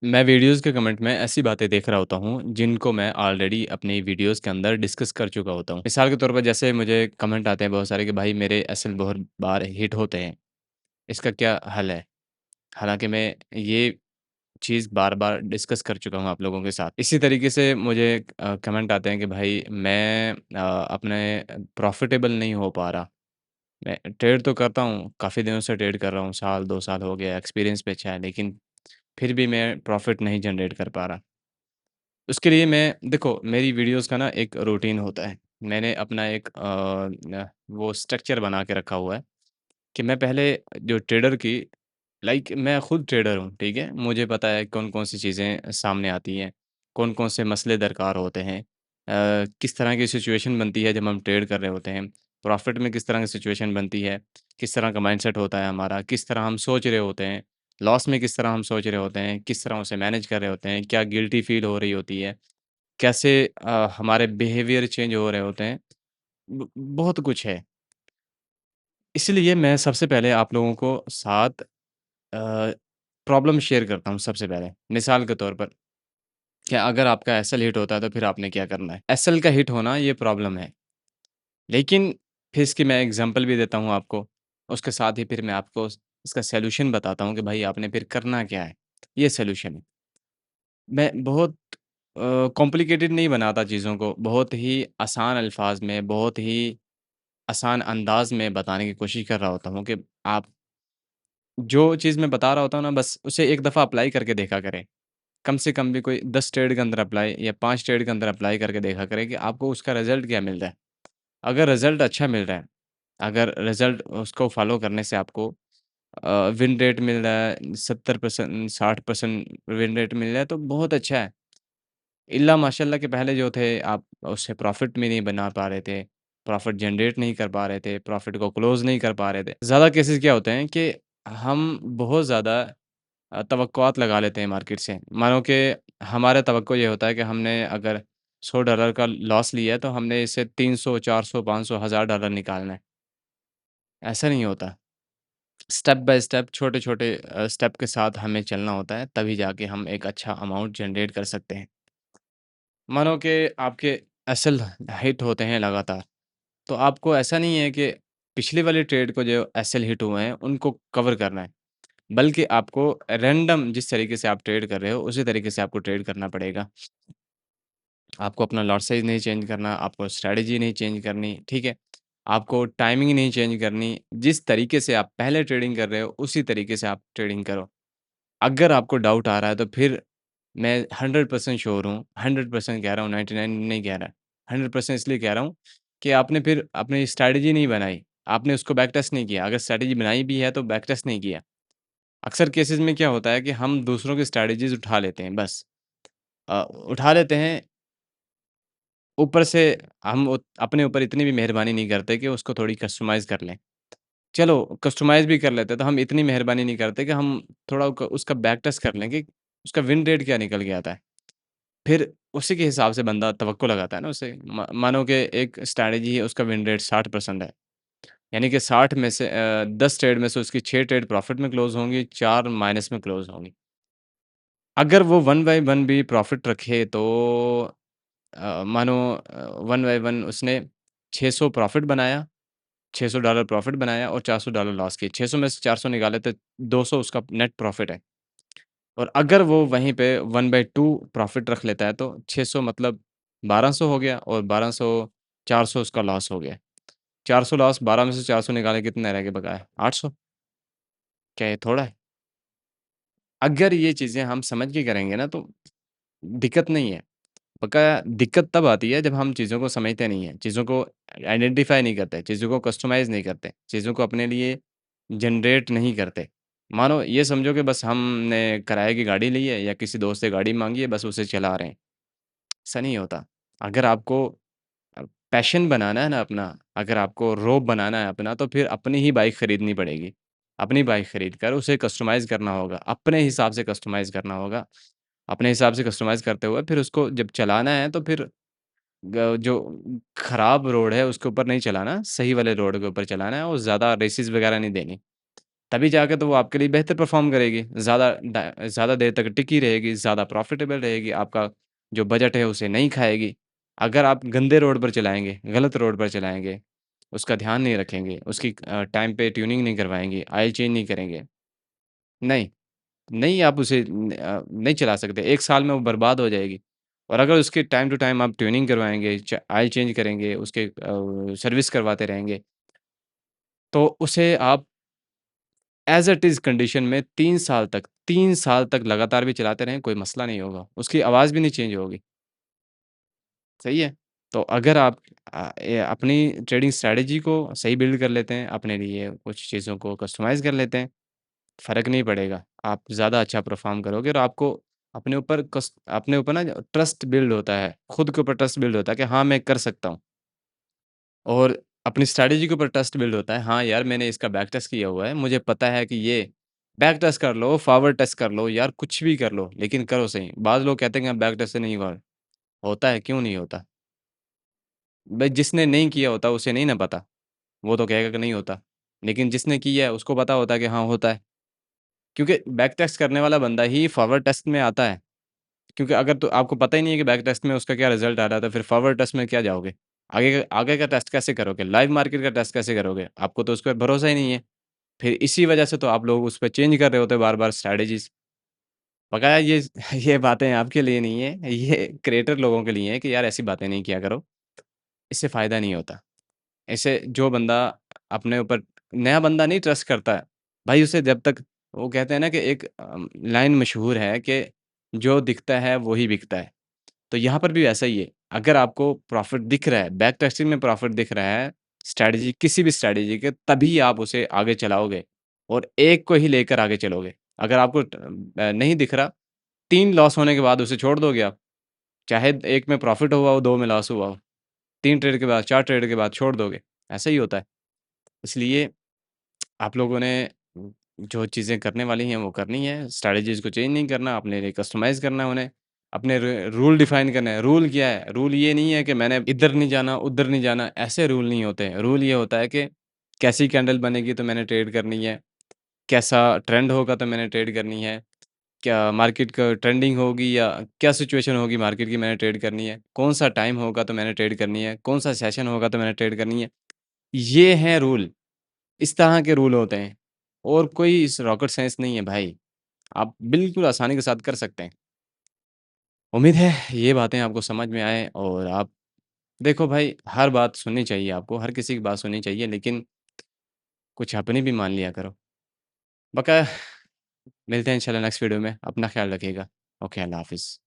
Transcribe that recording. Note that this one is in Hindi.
मैं वीडियोज़ के कमेंट में ऐसी बातें देख रहा होता हूँ, जिनको मैं ऑलरेडी अपनी वीडियोज़ के अंदर डिस्कस कर चुका होता हूँ। मिसाल के तौर पर जैसे मुझे कमेंट आते हैं बहुत सारे कि भाई मेरे एसएल बहुत बार हिट होते हैं, इसका क्या हल है? हालाँकि मैं ये चीज़ बार-बार डिस्कस कर चुका हूँ आप लोगों के साथ। इसी तरीके से मुझे कमेंट आते हैं कि भाई मैं अपने प्रॉफ़िटेबल नहीं हो पा रहा। मैं ट्रेड तो करता हूँ, काफ़ी दिनों से ट्रेड कर रहा हूँ, साल 2 साल हो गया, एक्सपीरियंस भी अच्छा है, लेकिन फिर भी मैं प्रॉफ़िट नहीं जनरेट कर पा रहा। उसके लिए मैं देखो मेरी वीडियोज़ का ना एक रूटीन होता है। मैंने अपना एक वो स्ट्रक्चर बना के रखा हुआ है कि मैं पहले जो ट्रेडर की मैं खुद ट्रेडर हूँ, ठीक है? मुझे पता है कौन-कौन सी चीज़ें सामने आती हैं, कौन-कौन से मसले दरकार होते हैं। किस तरह की सिचुएशन बनती है जब हम ट्रेड कर रहे होते हैं, प्रॉफ़िट में किस तरह की सिचुएशन बनती है, किस तरह का माइंडसेट होता है हमारा, किस तरह हम सोच रहे होते हैं, लॉस में किस तरह हम सोच रहे होते हैं, किस तरह उसे मैनेज कर रहे होते हैं, क्या गिल्टी फ़ील हो रही होती है, कैसे हमारे बिहेवियर चेंज हो रहे होते हैं। बहुत कुछ है। इसलिए मैं सबसे पहले आप लोगों को साथ प्रॉब्लम शेयर करता हूँ सबसे पहले। मिसाल के तौर पर कि अगर आपका एसएल हिट होता है तो फिर आपने क्या करना है? एसएल का हिट होना ये प्रॉब्लम है। लेकिन फिर इसकी मैं एग्ज़ाम्पल भी देता हूँ आपको। उसके साथ ही फिर मैं आपको इसका सॉल्यूशन बताता हूँ कि भाई आपने फिर करना क्या है? ये सॉल्यूशन है। मैं बहुत कॉम्प्लिकेटेड नहीं बनाता चीज़ों को। बहुत ही आसान अल्फ़ाज़ में, बहुत ही आसान अंदाज़ में बताने की कोशिश कर रहा होता हूँ कि आप जो चीज़ मैं बता रहा होता हूँ ना बस उसे एक दफ़ा अप्लाई करके देखा करें। कम से कम भी कोई 10 ट्रेड के अंदर अप्लाई या 5 ट्रेड के अंदर अप्लाई करके देखा करें कि आपको उसका रिज़ल्ट क्या मिल रहा है। अगर रिज़ल्ट अच्छा मिल रहा है, अगर रिज़ल्ट उसको फ़ॉलो करने से आपको विन रेट मिल रहा है 70% 60% विन रेट मिल रहा है तो बहुत अच्छा है। इल्ला माशाअल्लाह के पहले जो थे आप उससे प्रॉफ़िट भी नहीं बना पा रहे थे, प्रॉफ़िट जनरेट नहीं कर पा रहे थे, प्रॉफ़िट को क्लोज़ नहीं कर पा रहे थे। ज़्यादा केसेज़ क्या होते हैं कि हम बहुत ज़्यादा तवक्कुआत लगा लेते हैं मार्केट से। मानो कि हमारा तवक्को ये होता है कि हमने अगर $100 का लॉस लिया है तो हमने इससे 300, 400, 500, $1000 निकालना है। ऐसा नहीं होता। स्टेप बाय स्टेप छोटे-छोटे स्टेप के साथ हमें चलना होता है, तभी जाके हम एक अच्छा अमाउंट जनरेट कर सकते हैं। मानो कि आपके एसएल हिट होते हैं लगातार, तो आपको ऐसा नहीं है कि पिछले वाले ट्रेड को जो एसएल हिट हुए हैं, उनको कवर करना है, बल्कि आपको रैंडम जिस तरीके से आप ट्रेड कर रहे हो, उसी तरीके से आपको ट्रेड करना पड़ेगा। आपको अपना लॉट साइज़ नहीं चेंज करना, आपको स्ट्रैटेजी नहीं चेंज करनी, ठीक है? आपको टाइमिंग नहीं चेंज करनी, जिस तरीके से आप पहले ट्रेडिंग कर रहे हो, उसी तरीके से आप ट्रेडिंग करो। अगर आपको डाउट आ रहा है तो फिर मैं 100% श्योर हूँ, 100% कह रहा हूँ, 99 नहीं कह रहा, 100% इसलिए कह रहा हूँ कि आपने फिर अपनी स्ट्रैटेजी नहीं बनाई, आपने उसको बैक टेस्ट नहीं किया। अगर स्ट्रैटेजी बनाई भी है तो बैक टेस्ट नहीं किया। अक्सर केसेज़ में क्या होता है कि हम दूसरों की स्ट्रैटेजीज़ उठा लेते हैं बस। उठा लेते हैं, ऊपर से हम अपने ऊपर इतनी भी मेहरबानी नहीं करते कि उसको थोड़ी कस्टमाइज़ कर लें। चलो कस्टमाइज़ भी कर लेते हैं, तो हम इतनी मेहरबानी नहीं करते कि हम थोड़ा उसका बैक टेस्ट कर लें कि उसका विन रेट क्या निकल के आता है। फिर उसी के हिसाब से बंदा तवक्को लगाता है ना उसे। मानो कि एक स्ट्रैटेजी है उसका विन रेट 60% है। यानी कि 60 में से 10 ट्रेड में से उसकी 6 ट्रेड प्रॉफ़िट में क्लोज़ होंगी, 4 माइनस में क्लोज़ होंगी। अगर वो 1 बाय 1 भी प्रॉफ़िट रखे तो मानो 1 बाय 1 उसने 600 प्रॉफ़िट बनाया, $600 प्रॉफ़िट बनाया और $400 लॉस किए। 600 में से 400 निकाले तो 200 उसका नेट प्रॉफ़िट है। और अगर वो वहीं पे 1/2 प्रॉफ़िट रख लेता है तो 600 मतलब 1200 हो गया और 1200 400 उसका लॉस हो गया। 400 लॉस 12 में से 400 निकाले कितने रह गए बकाया? 800। क्या ये थोड़ा है? अगर ये चीज़ें हम समझ के करेंगे ना तो दिक्कत नहीं है। बकाया दिक्कत तब आती है जब हम चीज़ों को समझते नहीं हैं, चीज़ों को आइडेंटिफ़ाई नहीं करते, चीज़ों को कस्टमाइज़ नहीं करते, चीज़ों को अपने लिए जनरेट नहीं करते। मानो ये समझो कि बस हमने किराए की गाड़ी ली है या किसी दोस्त से गाड़ी माँगी है, बस उसे चला रहे हैं। ऐसा नहीं होता। अगर आपको पैशन बनाना है ना अपना, अगर आपको रौब बनाना है अपना, तो फिर अपनी ही बाइक खरीदनी पड़ेगी। अपनी बाइक खरीद कर उसे कस्टमाइज़ करना होगा, अपने हिसाब से कस्टमाइज़ करना होगा। अपने हिसाब से कस्टमाइज़ करते हुए फिर उसको जब चलाना है तो फिर जो खराब रोड है उसके ऊपर नहीं चलाना, सही वाले रोड के ऊपर चलाना है और ज़्यादा रेसेस वगैरह नहीं देनी। तभी जाके तो वो आपके लिए बेहतर परफ़ॉर्म करेगी, ज़्यादा देर तक टिकी रहेगी, ज़्यादा प्रॉफ़िटेबल रहेगी, आपका जो बजट है उसे नहीं खाएगी। अगर आप गंदे रोड पर चलाएँगे, गलत रोड पर चलाएँगे, उसका ध्यान नहीं रखेंगे, उसकी टाइम पे ट्यूनिंग नहीं करवाएँगे, ऑयल चेंज नहीं करेंगे, नहीं, नहीं आप उसे नहीं चला सकते, 1 साल में वो बर्बाद हो जाएगी। और अगर उसके टाइम टू टाइम आप ट्यूनिंग करवाएँगे, ऑयल चेंज करेंगे, उसके सर्विस करवाते रहेंगे, तो उसे आप ऐज़ इट इज़ कंडीशन में 3 साल तक लगातार भी चलाते रहें, कोई मसला नहीं होगा। उसकी आवाज़ भी नहीं चेंज होगी, सही है? तो अगर आप अपनी ट्रेडिंग स्ट्रैटेजी को सही बिल्ड कर लेते हैं, अपने लिए कुछ चीज़ों को कस्टमाइज़ कर लेते हैं, फ़र्क नहीं पड़ेगा। आप ज़्यादा अच्छा परफ़ॉर्म करोगे और आपको अपने ऊपर ना ट्रस्ट बिल्ड होता है, खुद के ऊपर ट्रस्ट बिल्ड होता है कि हाँ, मैं कर सकता हूँ। और अपनी स्ट्रैटेजी के ऊपर ट्रस्ट बिल्ड होता है, हाँ यार मैंने इसका बैक टेस्ट किया हुआ है, मुझे पता है कि ये बैक टेस्ट कर लो, फॉरवर्ड टेस्ट कर लो यार कुछ भी कर लो, लेकिन करो सही। बाज़ लोग कहते हैं कि बैक टेस्ट से नहीं हुआ, होता है, क्यों नहीं होता? भाई जिसने नहीं किया होता उसे नहीं ना पता, वो तो कहेगा कि नहीं होता। लेकिन जिसने किया है उसको पता होता है कि हाँ, होता है। क्योंकि बैक टेस्ट करने वाला बंदा ही फॉरवर्ड टेस्ट में आता है। क्योंकि अगर तो आपको पता ही नहीं है कि बैक टेस्ट में उसका क्या रिज़ल्ट आ रहा था, फिर फॉरवर्ड टेस्ट में क्या जाओगे? आगे का टेस्ट कैसे करोगे? लाइव मार्केट का टेस्ट कैसे करोगे? आपको तो उस पे भरोसा ही नहीं है। फिर इसी वजह से तो आप लोग उस पे चेंज कर रहे होते हो बार-बार स्ट्रैटेजीज़। बकाया ये ये बातें आपके लिए नहीं है, ये क्रिएटर लोगों के लिए है कि यार ऐसी बातें नहीं किया करो, इससे फ़ायदा नहीं होता। ऐसे जो बंदा अपने ऊपर नया बंदा नहीं ट्रस्ट करता है, भाई उसे जब तक वो कहते हैं ना कि एक लाइन मशहूर है कि जो दिखता है वो ही बिकता है। तो यहाँ पर भी वैसा ही है। अगर आपको प्रॉफ़िट दिख रहा है, बैक टेस्टिंग में प्रॉफ़िट दिख रहा है, स्ट्रैटेजी किसी भी स्ट्रैटेजी के तभी आप उसे आगे चलाओगे और एक को ही लेकर आगे चलोगे। अगर आपको नहीं दिख रहा, 3 लॉस होने के बाद उसे छोड़ दोगे आप। चाहे 1 में प्रॉफ़िट हुआ हो, 2 में लॉस हुआ हो। 3 ट्रेड के बाद, 4 ट्रेड के बाद छोड़ दोगे। ऐसा ही होता है। इसलिए आप लोगों ने जो चीज़ें करने वाली हैं वो करनी है, स्ट्रैटेजीज़ को चेंज नहीं करना, अपने लिए कस्टमाइज़ करना है उन्हें, अपने रूल डिफाइन करने हैं। रूल क्या है? रूल ये नहीं है कि मैंने इधर नहीं जाना, उधर नहीं जाना, ऐसे रूल नहीं होते हैं। रूल ये होता है कि कैसी कैंडल बनेगी तो मैंने ट्रेड करनी है, कैसा ट्रेंड होगा तो मैंने ट्रेड करनी है, क्या मार्केट का ट्रेंडिंग होगी या क्या सिचुएशन होगी मार्केट की मैंने ट्रेड करनी है, कौन-सा टाइम होगा तो मैंने ट्रेड करनी है, कौन-सा सेशन होगा तो मैंने ट्रेड करनी है। ये हैं रूल। इस तरह के रूल होते हैं और कोई इस रॉकेट साइंस नहीं है भाई। आप बिल्कुल आसानी के साथ कर सकते हैं। उम्मीद है ये बातें आपको समझ में आएँ और आप देखो भाई हर बात सुननी चाहिए आपको, हर किसी की बात सुननी चाहिए लेकिन कुछ अपनी भी मान लिया करो। बका मिलते हैं इंशाल्लाह नेक्स्ट वीडियो में। अपना ख़्याल रखिएगा। ओके, अल्लाह हाफ़िज़।